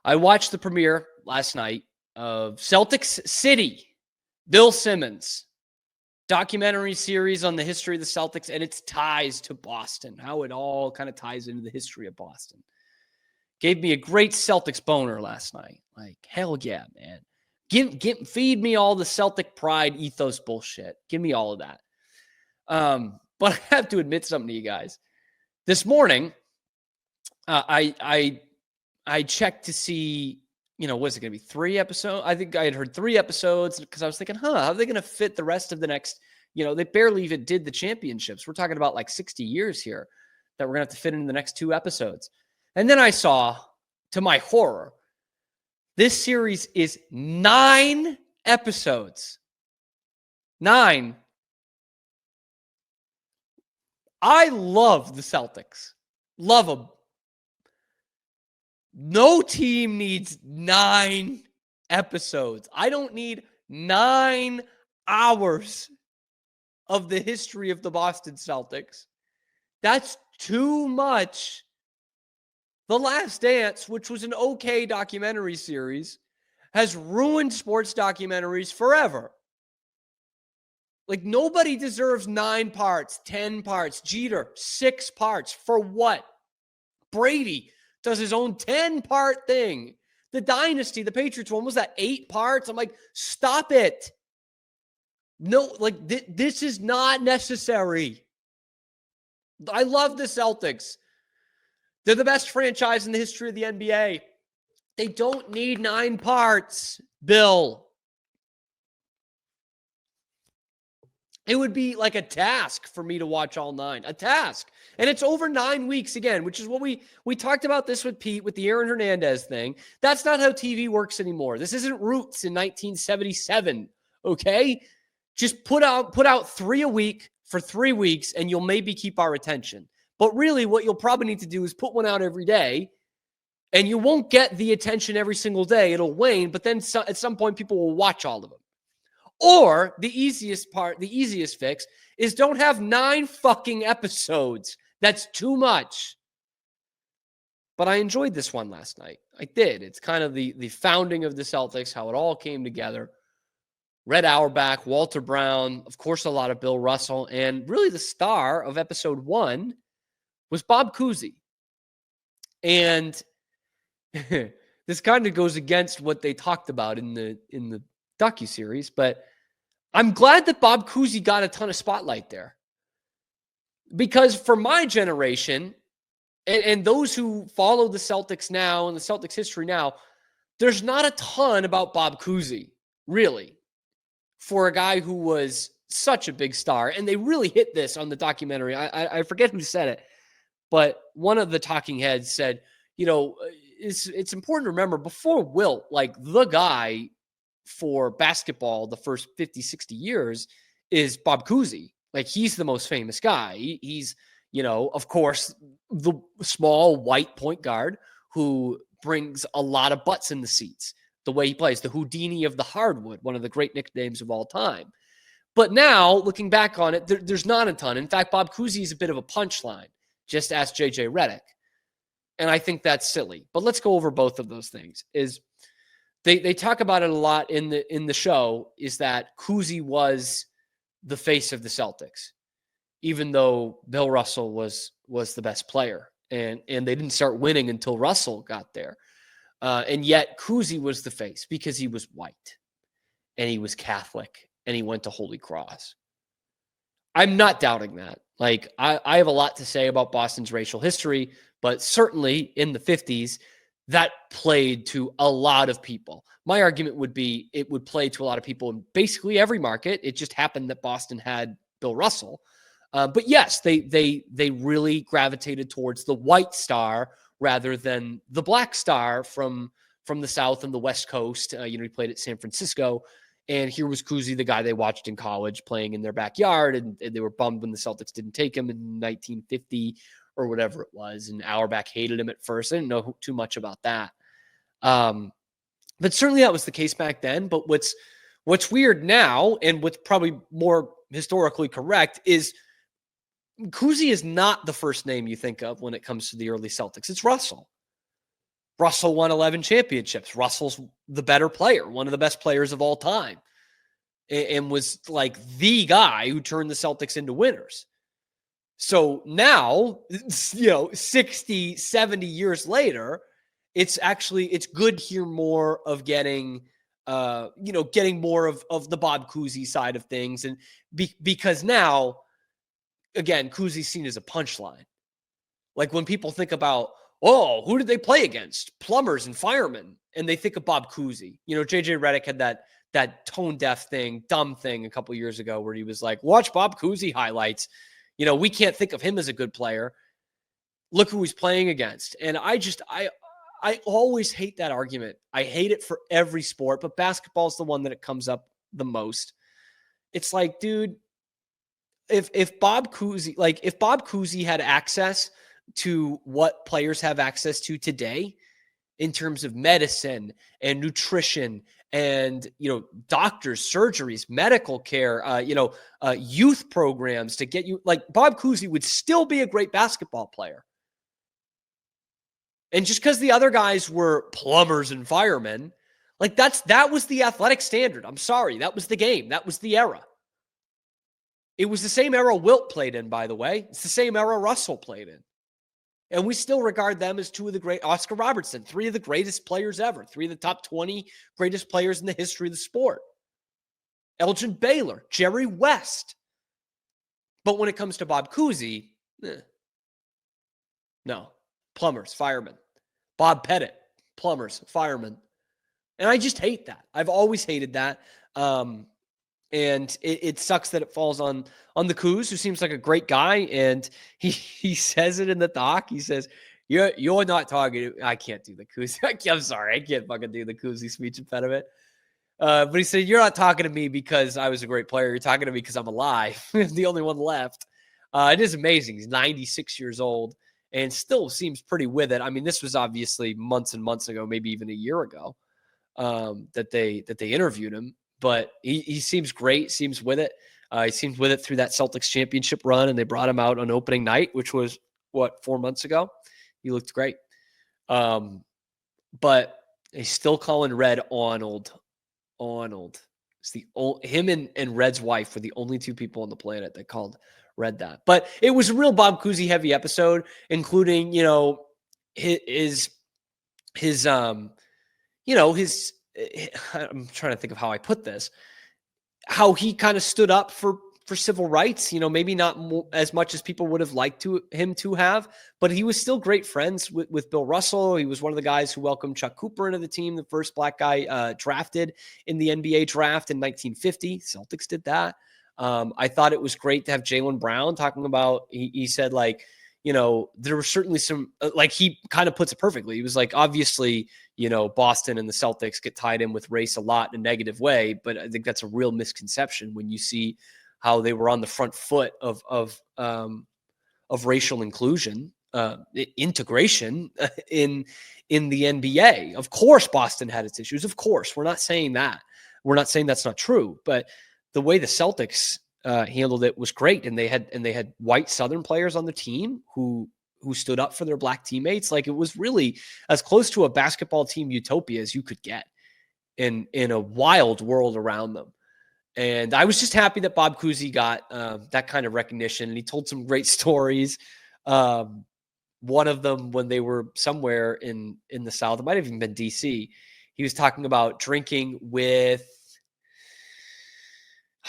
I watched the premiere last night of Celtics City, Bill Simmons, documentary series on the history of the Celtics and its ties to Boston, how it all kind of ties into the history of Boston. Gave me a great Celtics boner last night. Like, hell yeah, man. Feed me all the Celtic pride ethos bullshit. Give me all of that. But I have to admit something to you guys. This morning, I checked to see, was it going to be 3 episodes? I think I had heard 3 episodes because I was thinking, how are they going to fit the rest of the next, they barely even did the championships. We're talking about like 60 years here that we're going to have to fit into the next 2 episodes. And then I saw, to my horror, this series is 9 episodes. 9. I love the Celtics. Love them. No team needs 9 episodes. I don't need 9 hours of the history of the Boston Celtics. That's too much. The Last Dance, which was an okay documentary series, has ruined sports documentaries forever. Like, nobody deserves 9 parts, 10 parts. Jeter, 6 parts. For what? Brady does his own 10-part thing. The Dynasty, the Patriots one, was that 8 parts? I'm like, stop it. No, like, this is not necessary. I love the Celtics. They're the best franchise in the history of the NBA. They don't need 9 parts, Bill. It would be like a task for me to watch all 9. A task. And it's over 9 weeks again, which is what we talked about this with Pete, with the Aaron Hernandez thing. That's not how TV works anymore. This isn't Roots in 1977, okay? Just put out 3 a week for 3 weeks, and you'll maybe keep our attention. But really, what you'll probably need to do is put one out every day, and you won't get the attention every single day. It'll wane, but then at some point, people will watch all of them. Or the easiest fix is don't have 9 fucking episodes. That's too much. But I enjoyed this one last night. I did. It's kind of the founding of the Celtics, how it all came together. Red Auerbach, Walter Brown, of course, a lot of Bill Russell, and really the star of episode 1 was Bob Cousy. And this kind of goes against what they talked about in the docuseries, but I'm glad that Bob Cousy got a ton of spotlight there. Because for my generation, and those who follow the Celtics now and the Celtics history now, there's not a ton about Bob Cousy, really, for a guy who was such a big star. And they really hit this on the documentary. I forget who said it, but one of the talking heads said, it's important to remember, before Wilt, like, the guy for basketball the first 50, 60 years is Bob Cousy. Like, he's the most famous guy. He's, of course, the small white point guard who brings a lot of butts in the seats. The way he plays, the Houdini of the hardwood, one of the great nicknames of all time. But now, looking back on it, there's not a ton. In fact, Bob Cousy is a bit of a punchline. Just ask JJ Redick. And I think that's silly. But let's go over both of those things. They talk about it a lot in the show, is that Cousy was the face of the Celtics, even though Bill Russell was the best player. And they didn't start winning until Russell got there. And yet Cousy was the face because he was white and he was Catholic and he went to Holy Cross. I'm not doubting that. Like, I have a lot to say about Boston's racial history, but certainly in the 50s, that played to a lot of people. My argument would be it would play to a lot of people in basically every market. It just happened that Boston had Bill Russell. But yes, they really gravitated towards the white star rather than the black star from the South and the West Coast. He played at San Francisco. And here was Cousy, the guy they watched in college, playing in their backyard. And they were bummed when the Celtics didn't take him in 1950 or whatever it was. And Auerbach hated him at first. I didn't know too much about that. But certainly that was the case back then. But what's weird now, and what's probably more historically correct, is Cousy is not the first name you think of when it comes to the early Celtics. It's Russell. Russell won 11 championships. Russell's the better player, one of the best players of all time, and was like the guy who turned the Celtics into winners. So now, 60, 70 years later, it's good to hear more of getting more of the Bob Cousy side of things. And because now, again, Cousy's seen as a punchline. Like when people think about, oh, who did they play against? Plumbers and firemen. And they think of Bob Cousy. JJ Redick had that tone deaf thing, dumb thing a couple years ago where he was like, watch Bob Cousy highlights. We can't think of him as a good player. Look who he's playing against. And I always hate that argument. I hate it for every sport, but basketball is the one that it comes up the most. It's like, dude, if Bob Cousy had access to what players have access to today in terms of medicine and nutrition and, doctors, surgeries, medical care, youth programs to get you, like Bob Cousy would still be a great basketball player. And just because the other guys were plumbers and firemen, like that was the athletic standard. I'm sorry. That was the game. That was the era. It was the same era Wilt played in, by the way. It's the same era Russell played in. And we still regard them as two of the great, Oscar Robertson, three of the greatest players ever, three of the top 20 greatest players in the history of the sport. Elgin Baylor, Jerry West. But when it comes to Bob Cousy, no. Plumbers, firemen. Bob Pettit, plumbers, firemen. And I just hate that. I've always hated that. And it sucks that it falls on the Coos, who seems like a great guy. And he says it in the doc. He says, you're not talking. I can't do the Coos. I'm sorry. I can't fucking do the Cousy speech impediment. But he said, you're not talking to me because I was a great player. You're talking to me because I'm alive. I'm the only one left. It is amazing. He's 96 years old and still seems pretty with it. I mean, this was obviously months and months ago, maybe even a year ago, that they interviewed him. But he seems great, seems with it. He seems with it through that Celtics championship run, and they brought him out on opening night, which was, 4 months ago? He looked great. But he's still calling Red Arnold. It's him and Red's wife were the only two people on the planet that called Red that. But it was a real Bob Cousy heavy episode, including, his I'm trying to think of how I put this, how he kind of stood up for civil rights, maybe not as much as people would have liked him to have, but he was still great friends with Bill Russell. He was one of the guys who welcomed Chuck Cooper into the team, the first black guy drafted in the NBA draft in 1950. Celtics did that. I thought it was great to have Jaylen Brown talking about, he said, like, there were certainly some, like he kind of puts it perfectly. He was like, obviously, Boston and the Celtics get tied in with race a lot in a negative way, but I think that's a real misconception when you see how they were on the front foot of racial inclusion, integration in the NBA. Of course, Boston had its issues. Of course, we're not saying that. We're not saying that's not true, but the way the Celtics handled it was great. And they had white Southern players on the team who stood up for their black teammates. Like, it was really as close to a basketball team utopia as you could get in a wild world around them. And I was just happy that Bob Cousy got that kind of recognition. And he told some great stories. One of them, when they were somewhere in the South, it might have even been DC, he was talking about drinking with,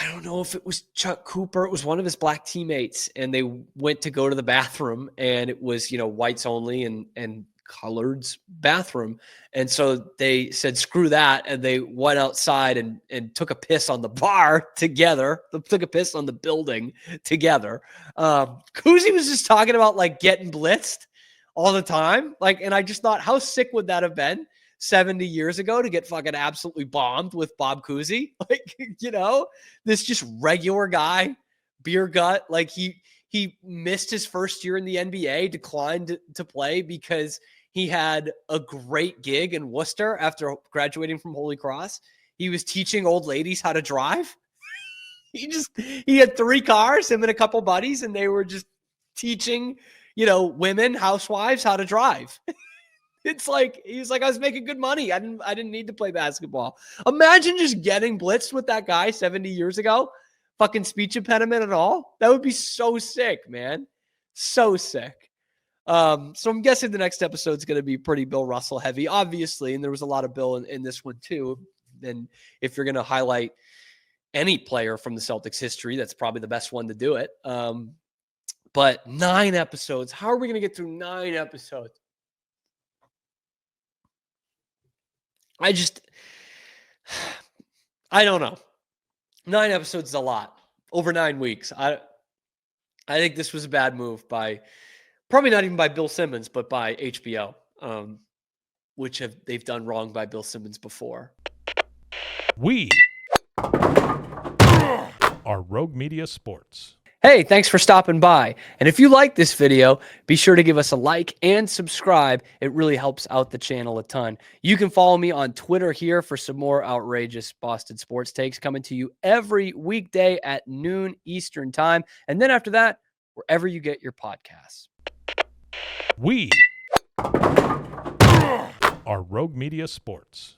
I don't know if it was Chuck Cooper. It was one of his black teammates, and they went to go to the bathroom, and it was, whites only and coloreds bathroom. And so they said, screw that. And they went outside and took a piss on the bar together. They took a piss on the building together. Cousy was just talking about like getting blitzed all the time. Like, and I just thought, how sick would that have been 70 years ago to get fucking absolutely bombed with Bob Cousy? Like, this just regular guy, beer gut. Like he missed his first year in the NBA, declined to play because he had a great gig in Worcester after graduating from Holy Cross. He was teaching old ladies how to drive. He had 3 cars, him and a couple buddies, and they were just teaching, women, housewives, how to drive. It's like, he's like, I was making good money. I didn't need to play basketball. Imagine just getting blitzed with that guy 70 years ago. Fucking speech impediment at all. That would be so sick, man. So sick. So I'm guessing the next episode is going to be pretty Bill Russell heavy, obviously. And there was a lot of Bill in this one too. And if you're going to highlight any player from the Celtics history, that's probably the best one to do it. But 9 episodes. How are we going to get through 9 episodes? I don't know. 9 episodes is a lot over 9 weeks. I think this was a bad move by, probably not even by Bill Simmons, but by HBO, which they've done wrong by Bill Simmons before. We are Rogue Media Sports. Hey, thanks for stopping by. And if you like this video, be sure to give us a like and subscribe. It really helps out the channel a ton. You can follow me on Twitter here for some more outrageous Boston sports takes coming to you every weekday at noon Eastern time. And then after that, wherever you get your podcasts. We are Rogue Media Sports.